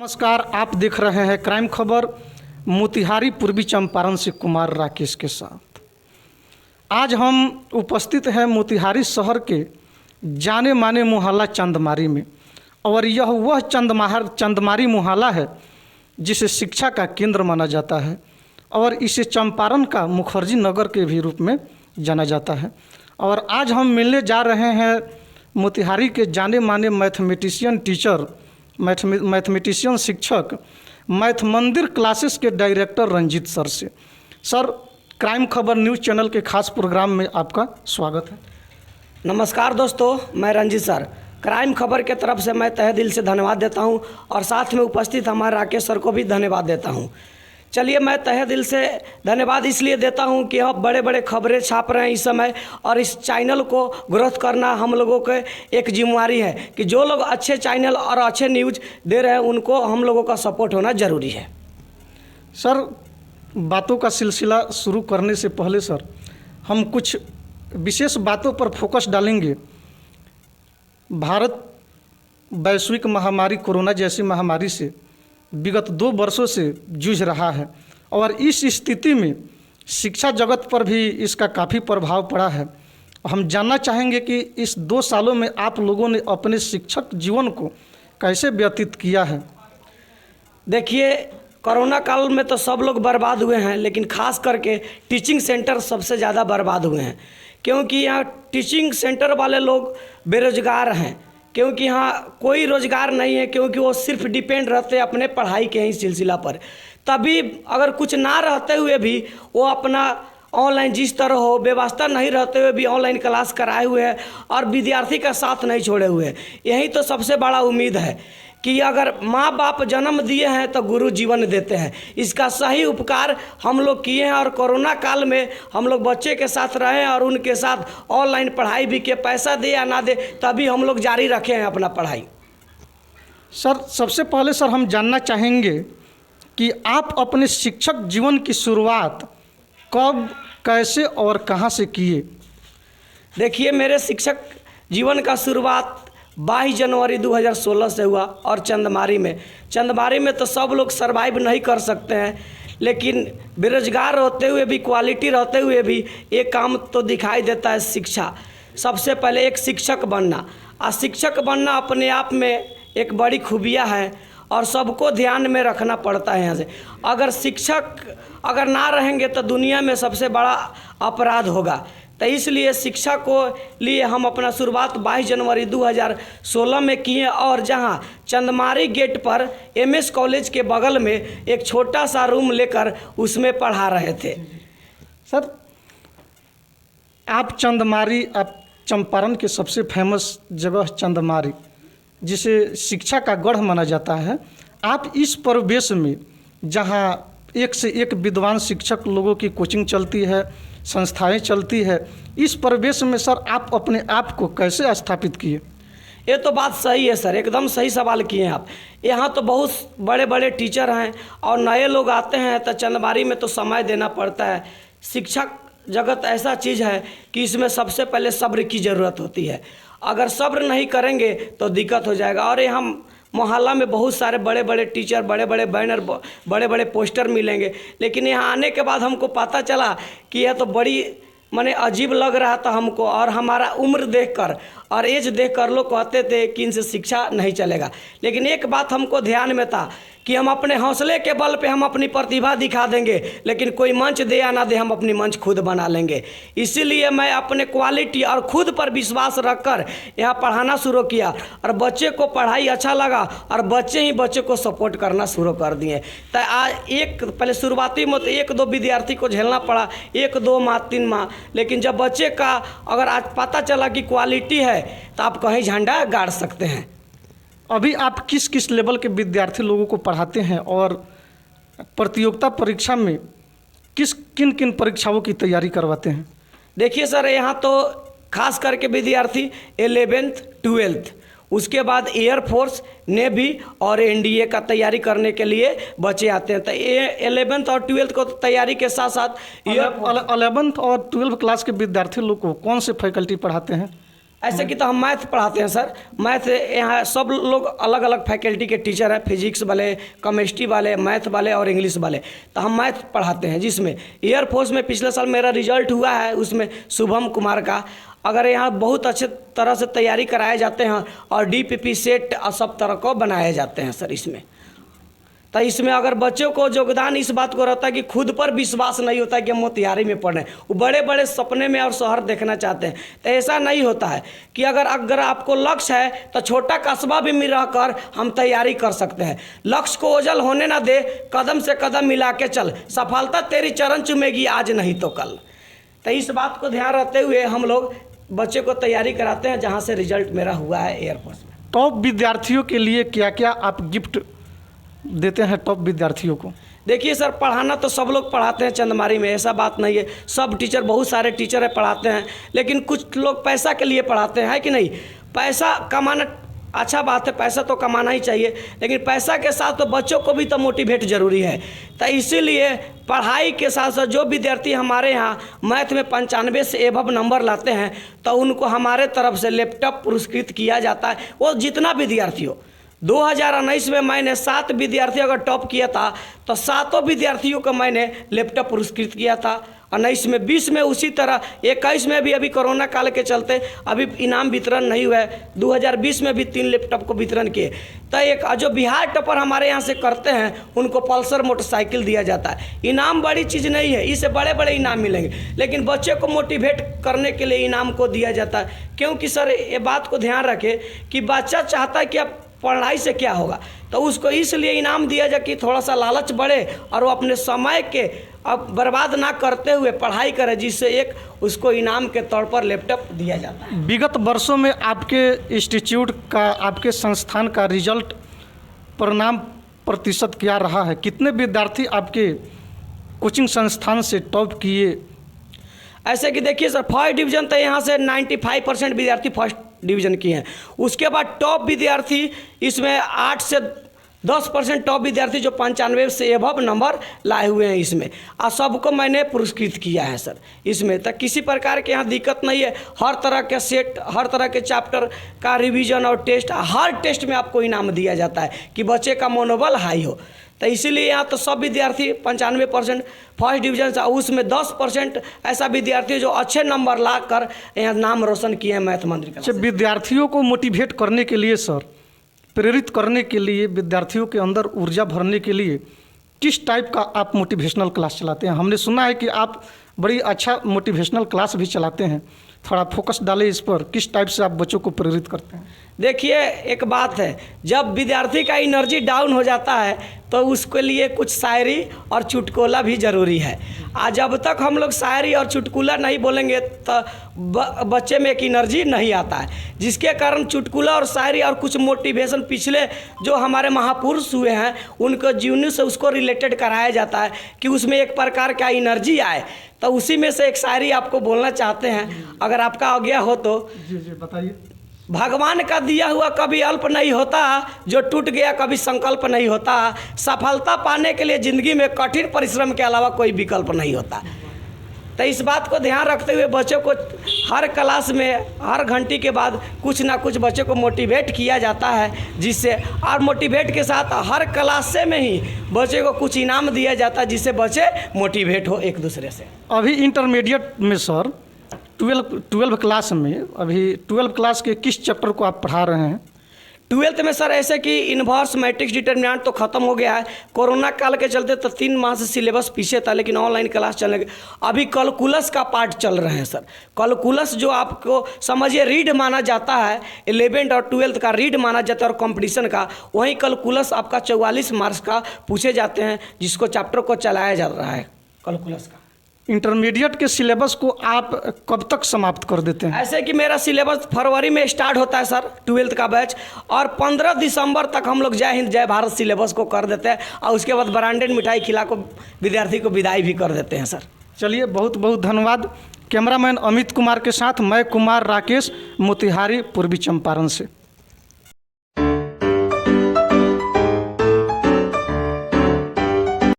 नमस्कार, आप देख रहे हैं क्राइम खबर मोतिहारी पूर्वी चंपारण से कुमार राकेश के साथ। आज हम उपस्थित हैं मोतिहारी शहर के जाने माने मोहल्ला चंदमारी में, और यह वह चंदमारी मोहल्ला है जिसे शिक्षा का केंद्र माना जाता है और इसे चंपारण का मुखर्जी नगर के भी रूप में जाना जाता है। और आज हम मिलने जा रहे हैं मोतिहारी के जाने माने मैथमेटिशियन शिक्षक मैथ मंदिर क्लासेस के डायरेक्टर रंजीत सर से। सर, क्राइम खबर न्यूज़ चैनल के खास प्रोग्राम में आपका स्वागत है। नमस्कार दोस्तों, मैं रंजीत सर क्राइम खबर के तरफ से मैं तहे दिल से धन्यवाद देता हूं और साथ में उपस्थित हमारे राकेश सर को भी धन्यवाद देता हूं। चलिए, मैं तहे दिल से धन्यवाद इसलिए देता हूं कि आप बड़े बड़े खबरें छाप रहे हैं इस समय, और इस चैनल को ग्रोथ करना हम लोगों के एक जिम्मेवारी है कि जो लोग अच्छे चैनल और अच्छे न्यूज़ दे रहे हैं उनको हम लोगों का सपोर्ट होना ज़रूरी है। सर, बातों का सिलसिला शुरू करने से पहले सर, हम कुछ विशेष बातों पर फोकस डालेंगे। भारत वैश्विक महामारी कोरोना जैसी महामारी से विगत 2 वर्षों से जूझ रहा है, और इस स्थिति में शिक्षा जगत पर भी इसका काफ़ी प्रभाव पड़ा है। हम जानना चाहेंगे कि इस 2 सालों में आप लोगों ने अपने शिक्षक जीवन को कैसे व्यतीत किया है। देखिए, कोरोना काल में तो सब लोग बर्बाद हुए हैं, लेकिन खास करके टीचिंग सेंटर सबसे ज़्यादा बर्बाद हुए हैं, क्योंकि यहाँ टीचिंग सेंटर वाले लोग बेरोजगार हैं, क्योंकि यहाँ कोई रोज़गार नहीं है, क्योंकि वो सिर्फ डिपेंड रहते हैं अपने पढ़ाई के ही सिलसिला पर। तभी अगर कुछ ना रहते हुए भी वो अपना ऑनलाइन जिस तरह हो व्यवस्था नहीं रहते हुए भी ऑनलाइन क्लास कराए हुए हैं और विद्यार्थी का साथ नहीं छोड़े हुए हैं। यही तो सबसे बड़ा उम्मीद है कि अगर माँ बाप जन्म दिए हैं तो गुरु जीवन देते हैं। इसका सही उपकार हम लोग किए हैं, और कोरोना काल में हम लोग बच्चे के साथ रहें और उनके साथ ऑनलाइन पढ़ाई भी के, पैसा दे या ना दे तभी हम लोग जारी रखे हैं अपना पढ़ाई। सर, सबसे पहले सर हम जानना चाहेंगे कि आप अपने शिक्षक जीवन की शुरुआत कब, कैसे और कहाँ से किए। देखिए, मेरे शिक्षक जीवन का शुरुआत 22 जनवरी 2016 से हुआ, और चंदमारी में तो सब लोग सरवाइव नहीं कर सकते हैं, लेकिन बेरोजगार होते हुए भी, क्वालिटी रहते हुए भी एक काम तो दिखाई देता है, शिक्षा। सबसे पहले एक शिक्षक बनना, और शिक्षक बनना अपने आप में एक बड़ी खूबियाँ है और सबको ध्यान में रखना पड़ता है। यहाँ से अगर शिक्षक अगर ना रहेंगे तो दुनिया में सबसे बड़ा अपराध होगा। तो इसलिए शिक्षा को लिए हम अपना शुरुआत 22 जनवरी 2016 में किए, और जहां चंदमारी गेट पर MS कॉलेज के बगल में एक छोटा सा रूम लेकर उसमें पढ़ा रहे थे। सर, आप चंपारण के सबसे फेमस जगह चंदमारी, जिसे शिक्षा का गढ़ माना जाता है, आप इस परिवेश में जहां एक से एक विद्वान शिक्षक लोगों की कोचिंग चलती है, संस्थाएं चलती है, इस परिवेश में सर आप अपने आप को कैसे स्थापित किए। ये तो बात सही है सर, एकदम सही सवाल किए हैं आप। यहाँ तो बहुत बड़े बड़े टीचर हैं और नए लोग आते हैं, तो चंदमारी में तो समय देना पड़ता है। शिक्षक जगत ऐसा चीज़ है कि इसमें सबसे पहले सब्र की ज़रूरत होती है। अगर सब्र नहीं करेंगे तो दिक्कत हो जाएगा। और यहाँ मोहल्ला में बहुत सारे बड़े बड़े टीचर, बड़े बड़े बैनर, बड़े बड़े पोस्टर मिलेंगे, लेकिन यहाँ आने के बाद हमको पता चला कि यह तो बड़ी माने अजीब लग रहा था हमको, और हमारा उम्र देखकर और एज देखकर लोग कहते थे कि इनसे शिक्षा नहीं चलेगा। लेकिन एक बात हमको ध्यान में था कि हम अपने हौसले के बल पे हम अपनी प्रतिभा दिखा देंगे, लेकिन कोई मंच दे या ना दे हम अपनी मंच खुद बना लेंगे। इसीलिए मैं अपने क्वालिटी और खुद पर विश्वास रखकर यहाँ पढ़ाना शुरू किया, और बच्चे को पढ़ाई अच्छा लगा और बच्चे ही बच्चे को सपोर्ट करना शुरू कर दिए। तो आज एक पहले शुरुआती में तो 1-2 विद्यार्थी को झेलना पड़ा, 1-2 माह 3 माह, लेकिन जब बच्चे का अगर आज पता चला कि क्वालिटी है तो आप कहीं झंडा गाड़ सकते हैं। अभी आप किस किस लेवल के विद्यार्थी लोगों को पढ़ाते हैं, और प्रतियोगिता परीक्षा में किन किन परीक्षाओं की तैयारी करवाते हैं। देखिए सर, यहाँ तो खास करके विद्यार्थी 11th 12th, उसके बाद एयरफोर्स, नेवी और NDA का तैयारी करने के लिए बच्चे आते हैं। तो 11th और 12th को तैयारी के साथ साथ 11th और 12th क्लास के विद्यार्थी लोग को कौन से फैकल्टी पढ़ाते हैं। ऐसे कि तो हम मैथ पढ़ाते हैं सर। मैथ यहाँ सब लोग अलग अलग फैकल्टी के टीचर हैं, फिजिक्स वाले, केमिस्ट्री वाले, मैथ वाले और इंग्लिश वाले। तो हम मैथ पढ़ाते हैं, जिसमें एयरफोर्स में पिछले साल मेरा रिजल्ट हुआ है, उसमें शुभम कुमार का। अगर यहाँ बहुत अच्छे तरह से तैयारी कराए जाते हैं और DPP सेट और सब तरह को बनाए जाते हैं सर इसमें। तो इसमें अगर बच्चों को योगदान इस बात को रहता है कि खुद पर विश्वास नहीं होता है कि हम मोतिहारी में पढ़ रहे हैं, वो बड़े बड़े सपने में और शहर देखना चाहते हैं। तो ऐसा नहीं होता है कि अगर आपको लक्ष्य है तो छोटा कस्बा भी में रहकर हम तैयारी कर सकते हैं। लक्ष्य को ओझल होने ना दे, कदम से कदम मिला के चल, सफलता तेरी चरण चूमेगी आज नहीं तो कल। तो इस बात को ध्यान रखते हुए हम लोग बच्चे को तैयारी कराते हैं, जहाँ से रिजल्ट मेरा हुआ है एयरफोर्स में। टॉप विद्यार्थियों के लिए क्या क्या आप गिफ्ट देते हैं टॉप विद्यार्थियों को? देखिए सर, पढ़ाना तो सब लोग पढ़ाते हैं चंदमारी में, ऐसा बात नहीं है। सब टीचर, बहुत सारे टीचर है पढ़ाते हैं, लेकिन कुछ लोग पैसा के लिए पढ़ाते हैं, है कि नहीं? पैसा कमाना अच्छा बात है, पैसा तो कमाना ही चाहिए, लेकिन पैसा के साथ तो बच्चों को भी तो मोटिवेट जरूरी है। तो इसीलिए पढ़ाई के साथ साथ जो विद्यार्थी हमारे यहाँ मैथ में 95 से एबव नंबर लाते हैं, तो उनको हमारे तरफ से लैपटॉप पुरस्कृत किया जाता है। वो जितना विद्यार्थी हो, 2019 में मैंने 7 विद्यार्थी अगर टॉप किया था तो 7 विद्यार्थियों को मैंने लैपटॉप पुरस्कृत किया था। 19 में, 20 में उसी तरह, 21 में भी अभी कोरोना काल के चलते अभी इनाम वितरण नहीं हुआ है। 2020 में भी 3 लैपटॉप को वितरण किए। तो एक जो बिहार टॉपर हमारे यहाँ से करते हैं उनको पल्सर मोटरसाइकिल दिया जाता है। इनाम बड़ी चीज़ नहीं है, इससे बड़े बड़े इनाम मिलेंगे, लेकिन बच्चे को मोटिवेट करने के लिए इनाम को दिया जाता है। क्योंकि सर ये बात को ध्यान रखें कि बच्चा चाहता है कि अब पढ़ाई से क्या होगा, तो उसको इसलिए इनाम दिया जाए कि थोड़ा सा लालच बढ़े और वो अपने समय के अब बर्बाद ना करते हुए पढ़ाई करे, जिससे एक उसको इनाम के तौर पर लैपटॉप दिया जाता है। विगत वर्षों में आपके इंस्टीट्यूट का, आपके संस्थान का रिजल्ट परिणाम प्रतिशत क्या रहा है? कितने विद्यार्थी आपके कोचिंग संस्थान से टॉप किए? ऐसे कि देखिए सर, फर्स्ट डिवीज़न तो यहाँ से 95% विद्यार्थी फर्स्ट डिवीज़न किए हैं। उसके बाद टॉप विद्यार्थी इसमें 8 से 10% टॉप विद्यार्थी जो 95 से एबव नंबर लाए हुए हैं इसमें, और सबको मैंने पुरस्कृत किया है सर इसमें। तो किसी प्रकार के यहाँ दिक्कत नहीं है। हर तरह के सेट, हर तरह के चैप्टर का रिवीजन और टेस्ट, हर टेस्ट में आपको इनाम दिया जाता है कि बच्चे का मनोबल हाई हो। तो इसीलिए यहाँ तो सब विद्यार्थी 95% फर्स्ट डिवीजन से, उसमें 10% ऐसा विद्यार्थी जो अच्छे नंबर ला कर यहाँ नाम रोशन किए हैं मैथ मंदिर का। अच्छा, विद्यार्थियों को मोटिवेट करने के लिए सर, प्रेरित करने के लिए, विद्यार्थियों के अंदर ऊर्जा भरने के लिए किस टाइप का आप मोटिवेशनल क्लास चलाते हैं? हमने सुना है कि आप बड़ी अच्छा मोटिवेशनल क्लास भी चलाते हैं, थोड़ा फोकस डालें इस पर। किस टाइप से आप बच्चों को प्रेरित करते हैं? देखिए एक बात है, जब विद्यार्थी का एनर्जी डाउन हो जाता है तो उसके लिए कुछ शायरी और चुटकुला भी ज़रूरी है। आज जब तक हम लोग शायरी और चुटकुला नहीं बोलेंगे तो बच्चे में एक एनर्जी नहीं आता है, जिसके कारण चुटकुला और शायरी और कुछ मोटिवेशन पिछले जो हमारे महापुरुष हुए हैं उनको जीवनी से उसको रिलेटेड कराया जाता है कि उसमें एक प्रकार का एनर्जी आए। तो उसी में से एक शायरी आपको बोलना चाहते हैं, अगर आपका आज्ञा हो तो। जी बताइए। भगवान का दिया हुआ कभी अल्प नहीं होता, जो टूट गया कभी संकल्प नहीं होता। सफलता पाने के लिए ज़िंदगी में कठिन परिश्रम के अलावा कोई विकल्प नहीं होता। तो इस बात को ध्यान रखते हुए बच्चों को हर क्लास में, हर घंटी के बाद कुछ ना कुछ बच्चों को मोटिवेट किया जाता है, जिससे, और मोटिवेट के साथ हर क्लास से में ही बच्चे को कुछ इनाम दिया जाता है, जिससे बच्चे मोटिवेट हो एक दूसरे से। अभी इंटरमीडिएट में सर 12 क्लास में, अभी 12 क्लास के किस चैप्टर को आप पढ़ा रहे हैं? 12th में सर ऐसे कि इन्वर्स मैट्रिक्स डिटर्मिनेंट तो ख़त्म हो गया है, कोरोना काल के चलते तो 3 माह से सिलेबस पीछे था, लेकिन ऑनलाइन क्लास चलने लगे। अभी कैलकुलस का पार्ट चल रहे हैं सर। कैलकुलस जो आपको समझिए रीड माना जाता है, 11th और 12th का रीड माना जाता है और कंपटीशन का, वहीं कैलकुलस आपका 44 मार्क्स का पूछे जाते हैं, जिसको चैप्टर को चलाया जा रहा है कैलकुलस का। इंटरमीडिएट के सिलेबस को आप कब तक समाप्त कर देते हैं? ऐसे कि मेरा सिलेबस फरवरी में स्टार्ट होता है सर 12th का बैच, और 15 दिसंबर तक हम लोग जय हिंद जय भारत सिलेबस को कर देते हैं, और उसके बाद ब्रांडेड मिठाई खिला को विद्यार्थी को विदाई भी कर देते हैं सर। चलिए, बहुत बहुत धन्यवाद। कैमरामैन अमित कुमार के साथ मैं कुमार राकेश, मोतिहारी, पूर्वी चंपारण से।